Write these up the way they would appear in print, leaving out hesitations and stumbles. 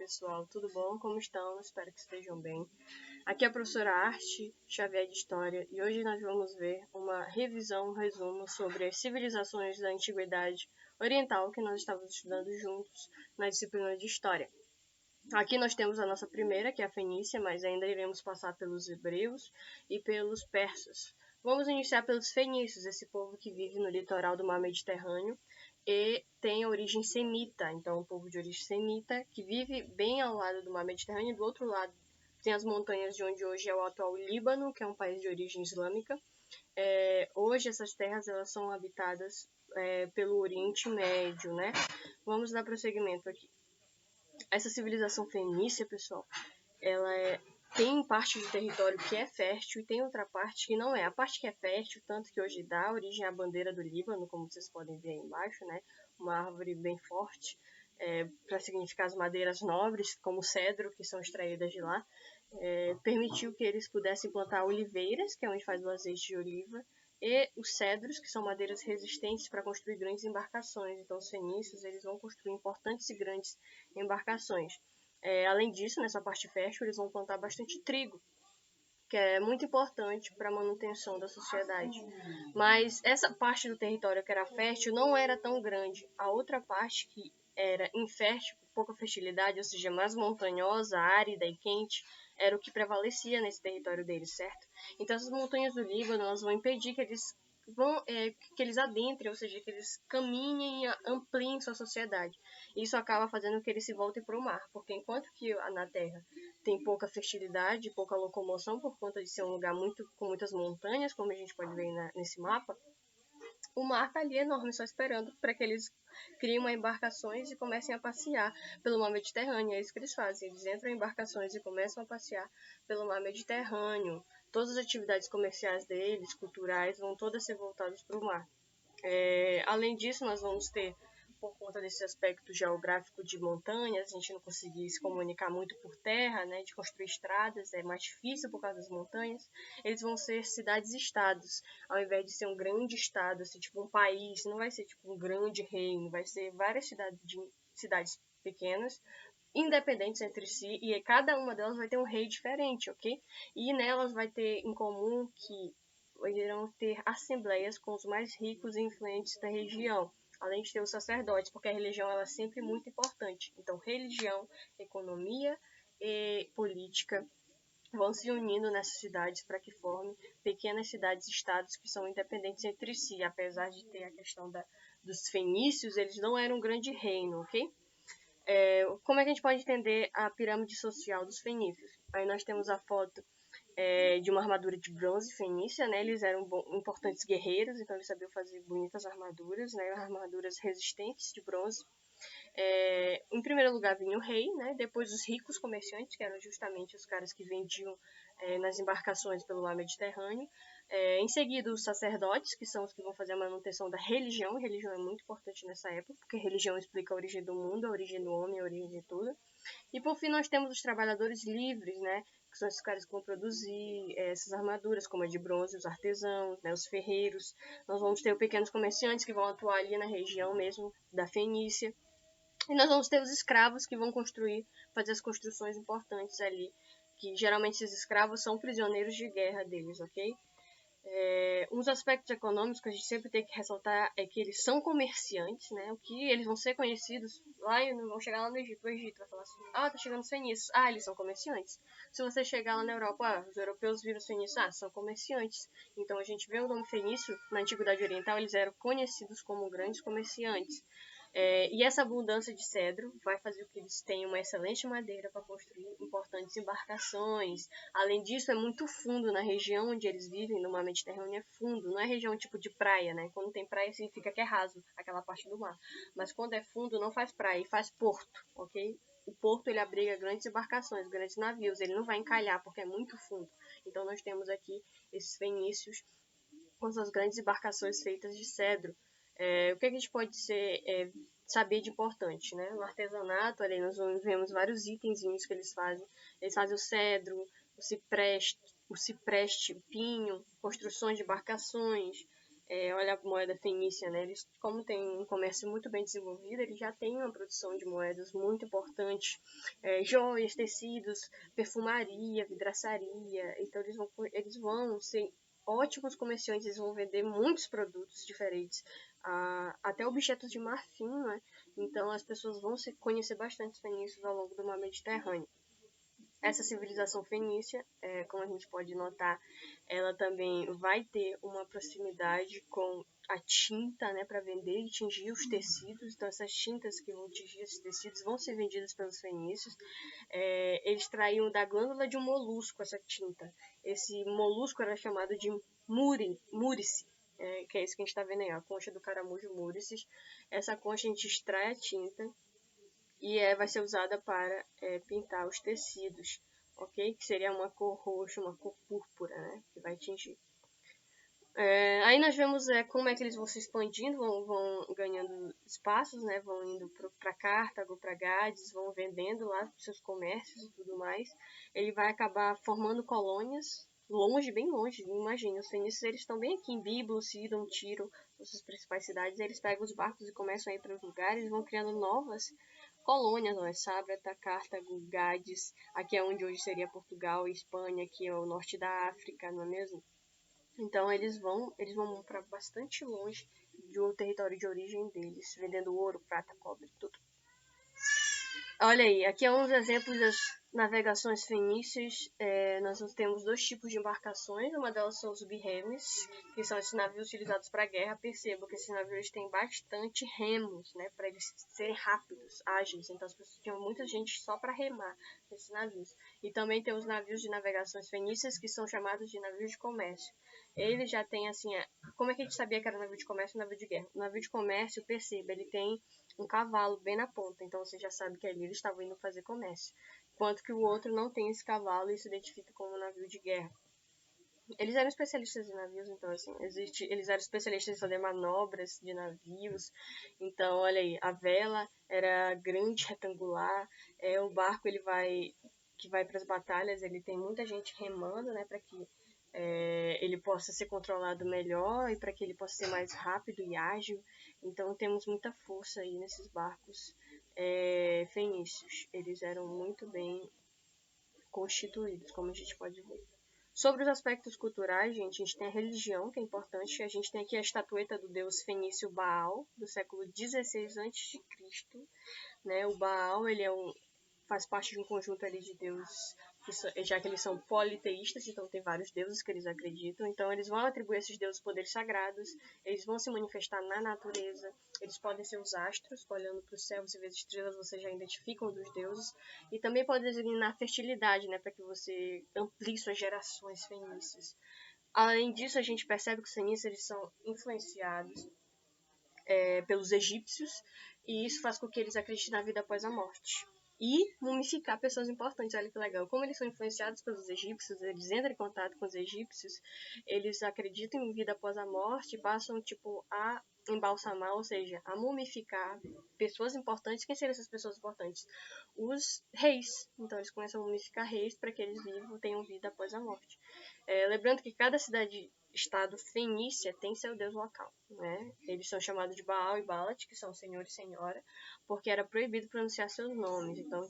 pessoal, tudo bom? Como estão? Espero que estejam bem. Aqui é a professora Arte Xavier de História e hoje nós vamos ver uma revisão, um resumo sobre as civilizações da Antiguidade Oriental que nós estávamos estudando juntos na disciplina de História. Aqui nós temos a nossa primeira, que é a Fenícia, mas ainda iremos passar pelos hebreus e pelos persas. Vamos iniciar pelos fenícios, esse povo que vive no litoral do mar Mediterrâneo e tem origem semita. Então, um povo de origem semita que vive bem ao lado do mar Mediterrâneo. Do outro lado tem as montanhas de onde hoje é o atual Líbano, que é um país de origem islâmica. Hoje essas terras elas são habitadas pelo Oriente Médio, né? Vamos dar prosseguimento aqui. Essa civilização fenícia, pessoal, ela tem parte do território que é fértil e tem outra parte que não é. A parte que é fértil, tanto que hoje dá origem à bandeira do Líbano, como vocês podem ver aí embaixo, né? Uma árvore bem forte, para significar as madeiras nobres, como o cedro, que são extraídas de lá. Permitiu que eles pudessem plantar oliveiras, que é onde faz o azeite de oliva, e os cedros, que são madeiras resistentes para construir grandes embarcações. Então, os fenícios eles vão construir importantes e grandes embarcações. Além disso, nessa parte fértil, eles vão plantar bastante trigo, que é muito importante para a manutenção da sociedade. Mas essa parte do território que era fértil não era tão grande. A outra parte, que era infértil, com pouca fertilidade, ou seja, mais montanhosa, árida e quente, era o que prevalecia nesse território deles, certo? Então, essas montanhas do Líbano elas vão impedir que eles adentrem, ou seja, que eles caminhem e ampliem sua sociedade. Isso acaba fazendo que eles se voltem para o mar, porque enquanto que na Terra tem pouca fertilidade, pouca locomoção, por conta de ser um lugar com muitas montanhas, como a gente pode ver nesse mapa, o mar está ali enorme, só esperando para que eles criem embarcações e comecem a passear pelo mar Mediterrâneo. É isso que eles fazem, eles entram em embarcações e começam a passear pelo mar Mediterrâneo. Todas as atividades comerciais deles, culturais, vão todas ser voltadas para o mar. Além disso, nós vamos ter, por conta desse aspecto geográfico de montanhas, a gente não conseguir se comunicar muito por terra, né, de construir estradas, é mais difícil por causa das montanhas. Eles vão ser cidades-estados, ao invés de ser um grande estado, assim, tipo um país, não vai ser tipo um grande reino, vai ser várias cidades pequenas, independentes entre si, e cada uma delas vai ter um rei diferente, ok? E nelas vai ter em comum que irão ter assembleias com os mais ricos e influentes da região, além de ter os sacerdotes, porque a religião ela é sempre muito importante. Então, religião, economia e política vão se unindo nessas cidades para que formem pequenas cidades-estados que são independentes entre si, apesar de ter a questão dos fenícios, eles não eram um grande reino, ok? Como é que a gente pode entender a pirâmide social dos fenícios? Aí nós temos a foto de uma armadura de bronze fenícia, né? Eles eram importantes guerreiros, então eles sabiam fazer bonitas armaduras, né? Armaduras resistentes de bronze. Em primeiro lugar vinha o rei, né? Depois os ricos comerciantes, que eram justamente os caras que vendiam nas embarcações pelo mar Mediterrâneo. Em seguida, os sacerdotes, que são os que vão fazer a manutenção da religião. A religião é muito importante nessa época, porque a religião explica a origem do mundo, a origem do homem, a origem de tudo. E por fim, nós temos os trabalhadores livres, né? Que são esses caras que vão produzir essas armaduras, como a de bronze, os artesãos, né? Os ferreiros. Nós vamos ter os pequenos comerciantes que vão atuar ali na região mesmo da Fenícia. E nós vamos ter os escravos que vão fazer as construções importantes ali, que geralmente esses escravos são prisioneiros de guerra deles, ok? Uns aspectos econômicos que a gente sempre tem que ressaltar é que eles são comerciantes, né? O que eles vão ser conhecidos lá e vão chegar lá no Egito. O Egito vai falar assim: tá chegando os fenícios. Eles são comerciantes. Se você chegar lá na Europa, os europeus viram os fenícios, são comerciantes. Então a gente vê o nome fenício na Antiguidade Oriental, eles eram conhecidos como grandes comerciantes. E essa abundância de cedro vai fazer com que eles tenham uma excelente madeira para construir importantes embarcações. Além disso, é muito fundo na região onde eles vivem, no mar Mediterrâneo é fundo, não é região tipo de praia, né? Quando tem praia significa que é raso, aquela parte do mar. Mas quando é fundo, não faz praia, faz porto, ok? O porto ele abriga grandes embarcações, grandes navios, ele não vai encalhar porque é muito fundo. Então nós temos aqui esses fenícios com suas grandes embarcações feitas de cedro. O que a gente pode saber de importante, né? No artesanato, ali nós vemos vários itenzinhos que eles fazem. Eles fazem o cedro, o cipreste, o pinho, construções de embarcações, olha a moeda fenícia, né? Eles, como tem um comércio muito bem desenvolvido, eles já têm uma produção de moedas muito importante. Joias, tecidos, perfumaria, vidraçaria. Então eles vão ser ótimos comerciantes, eles vão vender muitos produtos diferentes. Até objetos de marfim, né? Então as pessoas vão conhecer bastante os fenícios ao longo do mar Mediterrâneo. Essa civilização fenícia, como a gente pode notar, ela também vai ter uma proximidade com a tinta, né, para vender e tingir os tecidos. Então essas tintas que vão tingir esses tecidos vão ser vendidas pelos fenícios. Eles traíam da glândula de um molusco essa tinta. Esse molusco era chamado de múrice, que é isso que a gente está vendo aí, a concha do caramujo múrices. Essa concha a gente extrai a tinta e vai ser usada para pintar os tecidos, ok? Que seria uma cor roxa, uma cor púrpura, né? Que vai tingir. Aí nós vemos como é que eles vão se expandindo, vão ganhando espaços, né? Vão indo para Cartago, para Gades, vão vendendo lá seus comércios e tudo mais. Ele vai acabar formando colônias longe, bem longe. Imagina, os fenícios eles estão bem aqui em Biblos, Sidon, Tiro, suas principais cidades. Eles pegam os barcos e começam a ir para os lugares, vão criando novas colônias, não é? Sábrata, Cartago, Gades, aqui é onde hoje seria Portugal e Espanha, aqui é o norte da África, não é mesmo? Então eles vão para bastante longe do território de origem deles, vendendo ouro, prata, cobre, tudo. Olha aí, aqui é uns exemplos das navegações fenícias. Nós temos dois tipos de embarcações. Uma delas são os birremes, que são esses navios utilizados para guerra. Perceba que esses navios têm bastante remos, né, para eles serem rápidos, ágeis. Então as pessoas tinham muita gente só para remar nesses navios. E também tem os navios de navegações fenícias, que são chamados de navios de comércio. Ele já tem assim, como é que a gente sabia que era navio de comércio e navio de guerra? O navio de comércio, perceba, ele tem um cavalo bem na ponta, então você já sabe que ali eles estavam indo fazer comércio. Enquanto que o outro não tem esse cavalo e se identifica como um navio de guerra. Eles eram especialistas em navios, então assim, eles eram especialistas em fazer manobras de navios. Então, olha aí, a vela era grande, retangular, o barco que vai para as batalhas, ele tem muita gente remando, né, para que ele possa ser controlado melhor e para que ele possa ser mais rápido e ágil. Então temos muita força aí nesses barcos fenícios. Eles eram muito bem constituídos, como a gente pode ver. Sobre os aspectos culturais, a gente tem a religião, que é importante. A gente tem aqui a estatueta do deus fenício Baal, do século XVI a.C. Né? O Baal ele faz parte de um conjunto ali de deuses, já que eles são politeístas, então tem vários deuses que eles acreditam. Então eles vão atribuir a esses deuses poderes sagrados, eles vão se manifestar na natureza, eles podem ser os astros, olhando para o céu, você vê as estrelas, você já identifica um dos deuses, e também pode designar a fertilidade, né, para que você amplie suas gerações fenícias. Além disso, a gente percebe que os fenícios eles são influenciados pelos egípcios, e isso faz com que eles acreditem na vida após a morte. E mumificar pessoas importantes, olha que legal. Como eles são influenciados pelos egípcios, eles entram em contato com os egípcios, eles acreditam em vida após a morte e passam a embalsamar, ou seja, a mumificar pessoas importantes. Quem seriam essas pessoas importantes? Os reis. Então eles começam a mumificar reis para que eles tenham vida após a morte. Lembrando que cada cidade-estado fenícia tem seu deus local, né? Eles são chamados de Baal e Balat, que são senhor e senhora, porque era proibido pronunciar seus nomes. Então,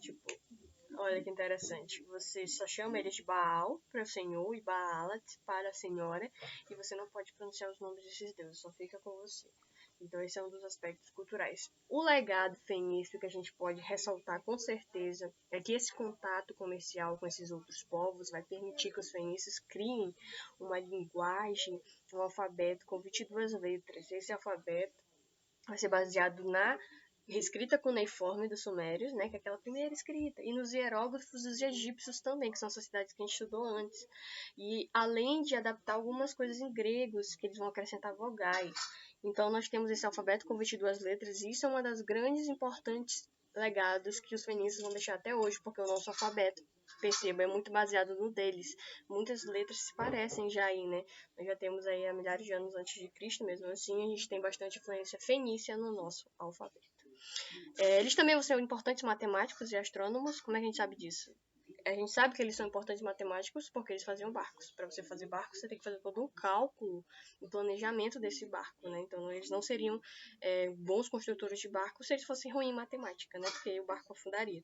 olha que interessante. Você só chama eles de Baal para o senhor e Baalat para a senhora, e você não pode pronunciar os nomes desses deuses, só fica com você. Então esse é um dos aspectos culturais. O legado fenício que a gente pode ressaltar com certeza é que esse contato comercial com esses outros povos vai permitir que os fenícios criem uma linguagem, um alfabeto com 22 letras. Esse alfabeto vai ser baseado na escrita cuneiforme dos sumérios, né, que é aquela primeira escrita, e nos hieróglifos dos egípcios também, que são essas cidades que a gente estudou antes. E além de adaptar algumas coisas em gregos, que eles vão acrescentar vogais. Então nós temos esse alfabeto com 22 letras, e isso é uma das grandes e importantes legados que os fenícios vão deixar até hoje, porque o nosso alfabeto, perceba, é muito baseado no deles. Muitas letras se parecem já aí, né? Nós já temos aí há milhares de anos antes de Cristo, mesmo assim a gente tem bastante influência fenícia no nosso alfabeto. Eles também vão ser importantes matemáticos e astrônomos. Como é que a gente sabe disso? A gente sabe que eles são importantes matemáticos porque eles faziam barcos. Para você fazer barcos, você tem que fazer todo um cálculo, um planejamento desse barco, né? Então, eles não seriam bons construtores de barcos se eles fossem ruins em matemática, né? Porque o barco afundaria.